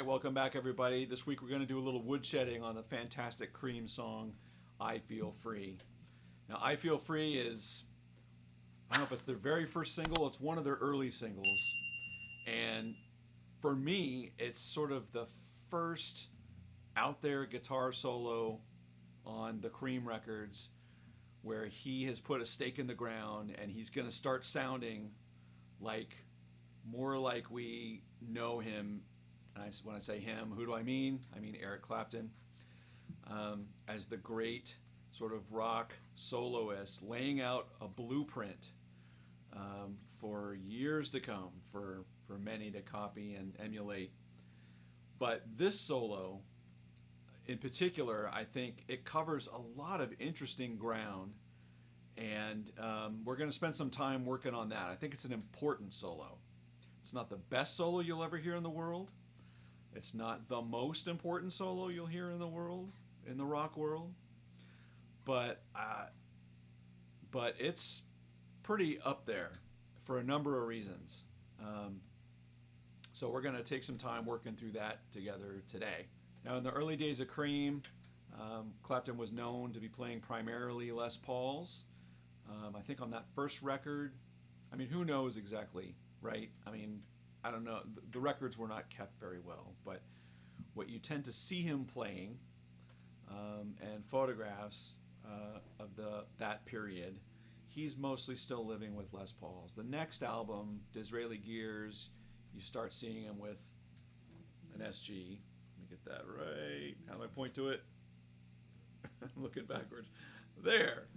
right, welcome back, everybody. This week we're going to do a little woodshedding on the fantastic Cream song, I Feel Free. Now, I Feel Free is, I don't know if it's their very first single, it's one of their early singles. And for me, it's sort of the first out there guitar solo on the Cream records where he has put a stake in the ground and he's going to start sounding like more like we know him. And when I say him, who do I mean? I mean Eric Clapton, as the great sort of rock soloist, laying out a blueprint for years to come for many to copy and emulate. But this solo, in particular, I think it covers a lot of interesting ground, and we're going to spend some time working on that. I think it's an important solo. It's not the best solo you'll ever hear in the world. It's not the most important solo you'll hear in the world, in the rock world, but it's pretty up there for a number of reasons. So we're going to take some time working through that together today. Now, in the early days of Cream, Clapton was known to be playing primarily Les Pauls. I think on that first record, I mean, who knows exactly, right? I mean, I don't know. The records were not kept very well, but what you tend to see him playing and photographs of that period, he's mostly still living with Les Pauls. The next album, Disraeli Gears, you start seeing him with an SG. Let me get that right. How do I point to it? I'm looking backwards. There.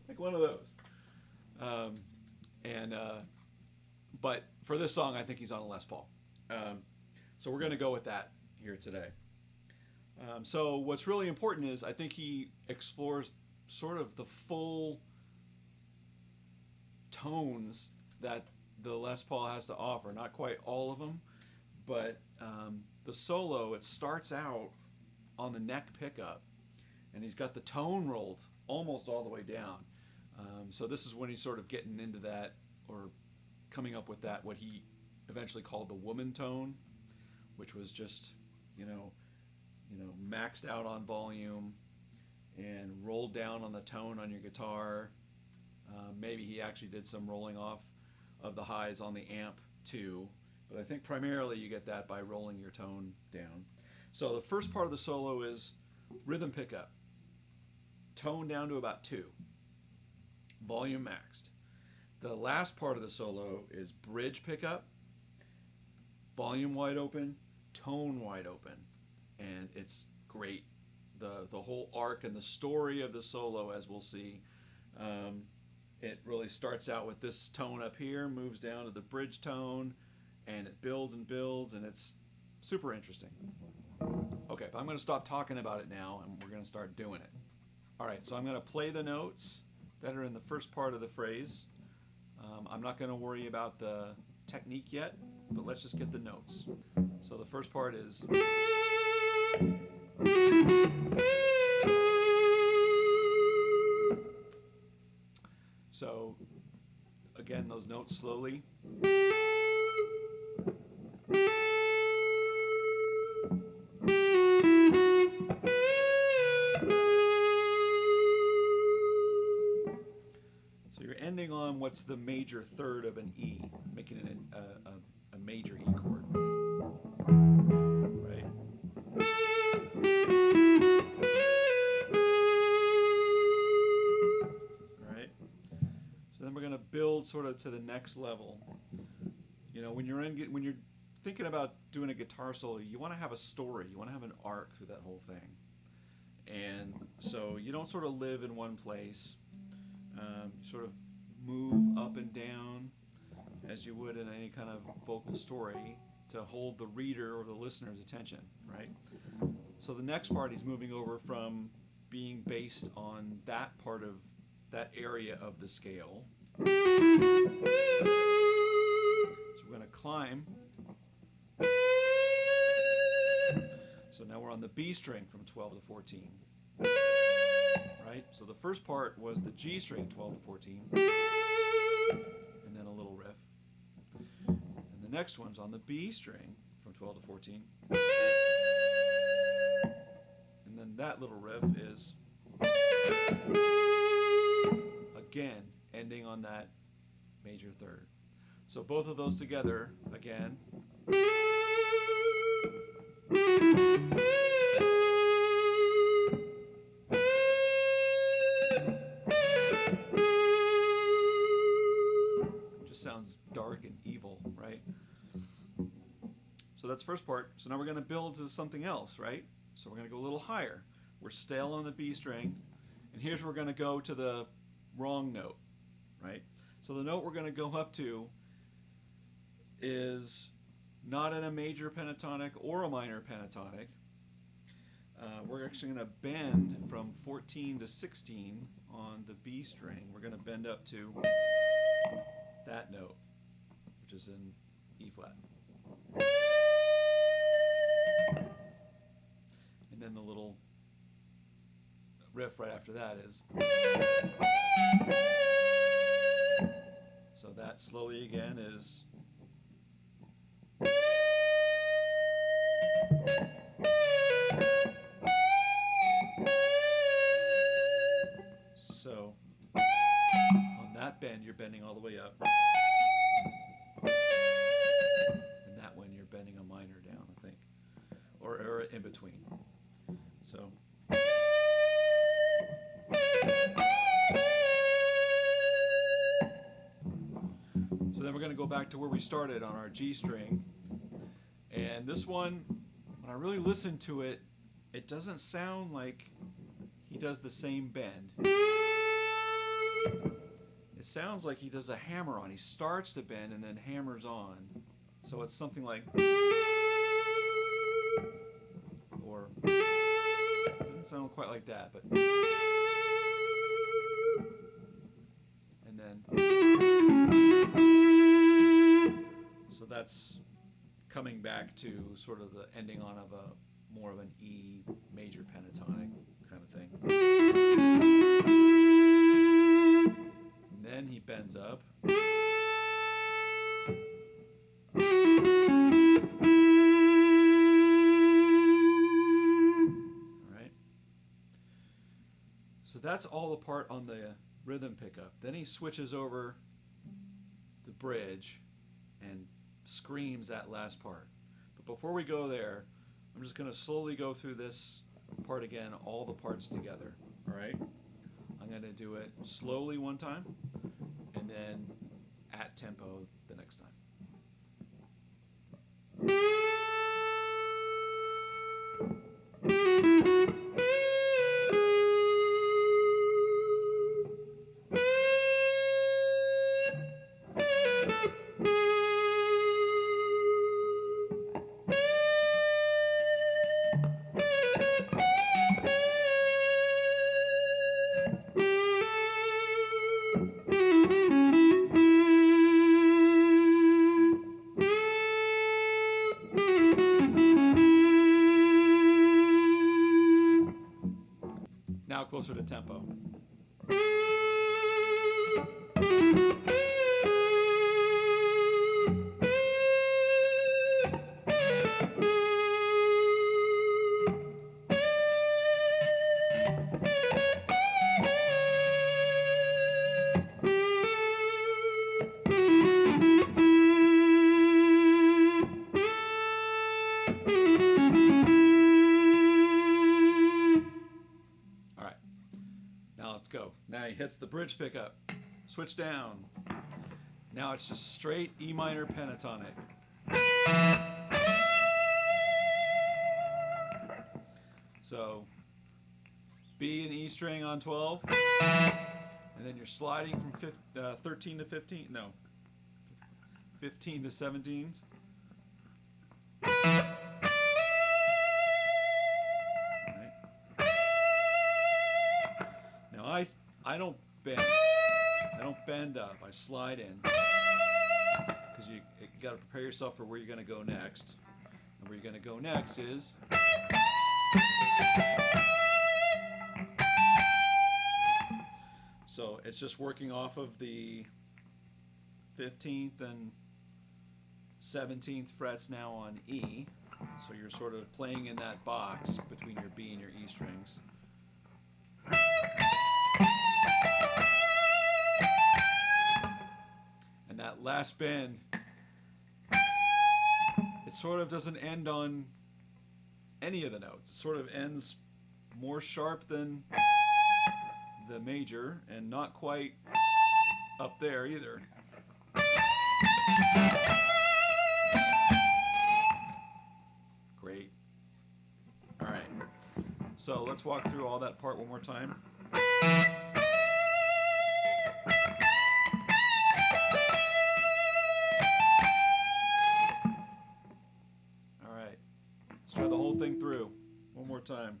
Like one of those. But for this song, I think he's on a Les Paul. So we're going to go with that here today. So what's really important is I think he explores sort of the full tones that the Les Paul has to offer. Not quite all of them, but the solo, it starts out on the neck pickup, and he's got the tone rolled almost all the way down. So this is when he's sort of getting into that, or coming up with that, what he eventually called the woman tone, which was just, maxed out on volume and rolled down on the tone on your guitar. Maybe he actually did some rolling off of the highs on the amp too, but I think primarily you get that by rolling your tone down. So the first part of the solo is rhythm pickup, tone down to about 2, volume maxed. The last part of the solo is bridge pickup, volume wide open, tone wide open, and it's great. The whole arc and the story of the solo, as we'll see, it really starts out with this tone up here, moves down to the bridge tone, and it builds and builds, and it's super interesting. Okay, but I'm going to stop talking about it now, and we're going to start doing it. All right, so I'm going to play the notes that are in the first part of the phrase. I'm not going to worry about the technique yet, but let's just get the notes. So the first part is... So, again, those notes slowly. Ending on what's the major third of an E, making it a major E chord, right? All right. So then we're going to build sort of to the next level. When you're thinking about doing a guitar solo, you want to have a story. You want to have an arc through that whole thing, and so you don't sort of live in one place. You sort of move up and down as you would in any kind of vocal story to hold the reader or the listener's attention, right? So the next part, he's moving over from being based on that part of that area of the scale. So we're going to climb. So now we're on the B string from 12 to 14. Right? So the first part was the G string, 12 to 14, and then a little riff. And the next one's on the B string from 12 12 to 14. And then that little riff is again ending on that major third. So both of those together again. Just sounds dark and evil, right? So that's the first part. So now we're going to build to something else, right? So we're going to go a little higher. We're still on the B string, and here's where we're going to go to the wrong note, right? So the note we're going to go up to is not in a major pentatonic or a minor pentatonic. We're actually going to bend from 14 to 16 on the B string. We're going to bend up to that note, which is in E flat. And then the little riff right after that is. So that slowly again is. So on that bend, you're bending all the way up. And that one, you're bending a minor down, I think, or in between. So. So then we're going to go back to where we started on our G string. And this one, when I really listen to it, it doesn't sound like he does the same bend. It sounds like he does a hammer on. He starts to bend and then hammers on. So it's something like, or it doesn't sound quite like that, but, and then, so that's coming back to sort of the ending on of a more of an E major pentatonic kind of thing. And then he bends up. Alright. So that's all the part on the rhythm pickup. Then he switches over the bridge and screams that last part. But before we go there, I'm just going to slowly go through this part again, all the parts together. All right? I'm going to do it slowly one time and then at tempo the next time. Now closer to tempo. Go. Now he hits the bridge pickup. Switch down. Now it's just straight E minor pentatonic. So B and E string on 12, and then you're sliding from 13 to 15. No, 15 to 17s. I don't bend. I don't bend up. I slide in because you got to prepare yourself for where you're going to go next. And where you're going to go next is so it's just working off of the 15th and 17th frets now on E. So you're sort of playing in that box between your B and your E strings. And that last bend, it sort of doesn't end on any of the notes. It sort of ends more sharp than the major and not quite up there either. Great. All right. So let's walk through all that part one more time. All right. Let's try the whole thing through one more time.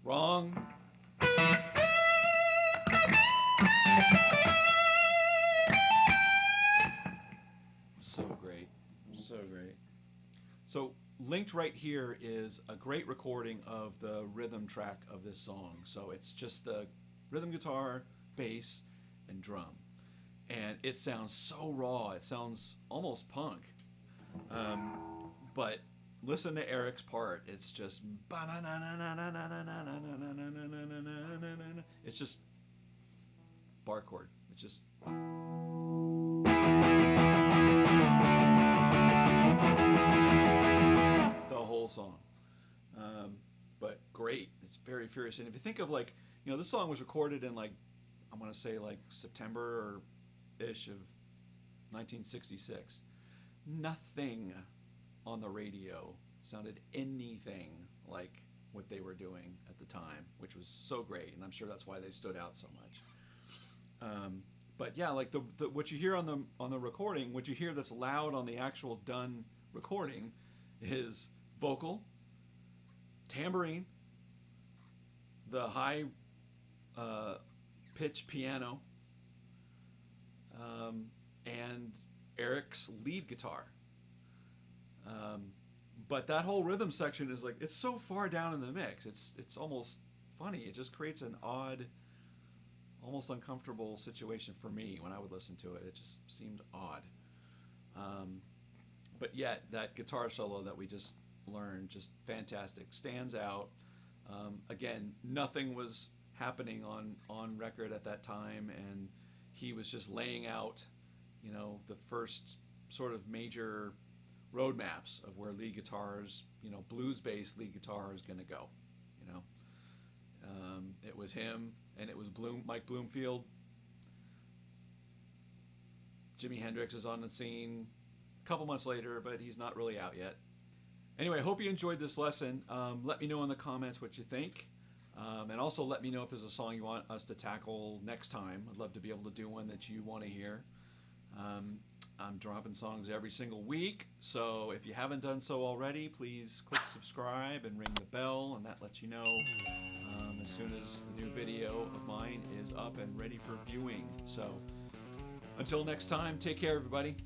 Wrong. So great. So great. So linked right here is a great recording of the rhythm track of this song. So it's just the rhythm guitar, bass, and drum. And it sounds so raw. It sounds almost punk. But listen to Eric's part. It's just it's just bar chord. It's just the whole song. But great. It's very furious. And if you think of like, you know, this song was recorded in like, I want to say like September or ish of 1966. Nothing on the radio sounded anything like what they were doing at the time, which was so great, and I'm sure that's why they stood out so much. But yeah, like the what you hear on the recording, what you hear that's loud on the actual done recording is vocal, tambourine, the high pitch piano, and Eric's lead guitar. But that whole rhythm section is like, it's so far down in the mix. It's almost funny. It just creates an odd, almost uncomfortable situation for me when I would listen to it. It just seemed odd. But yet that guitar solo that we just learned, just fantastic, stands out. Again, nothing was happening on record at that time, and he was just laying out, you know, the first sort of major roadmaps of where lead guitars, you know, blues-based lead guitar is going to go, you know. It was him, and it was Mike Bloomfield. Jimi Hendrix is on the scene a couple months later, but he's not really out yet. Anyway, I hope you enjoyed this lesson. Let me know in the comments what you think. And also let me know if there's a song you want us to tackle next time. I'd love to be able to do one that you want to hear. I'm dropping songs every single week, so if you haven't done so already, please click subscribe and ring the bell, and that lets you know as soon as the new video of mine is up and ready for viewing. So until next time, take care, everybody.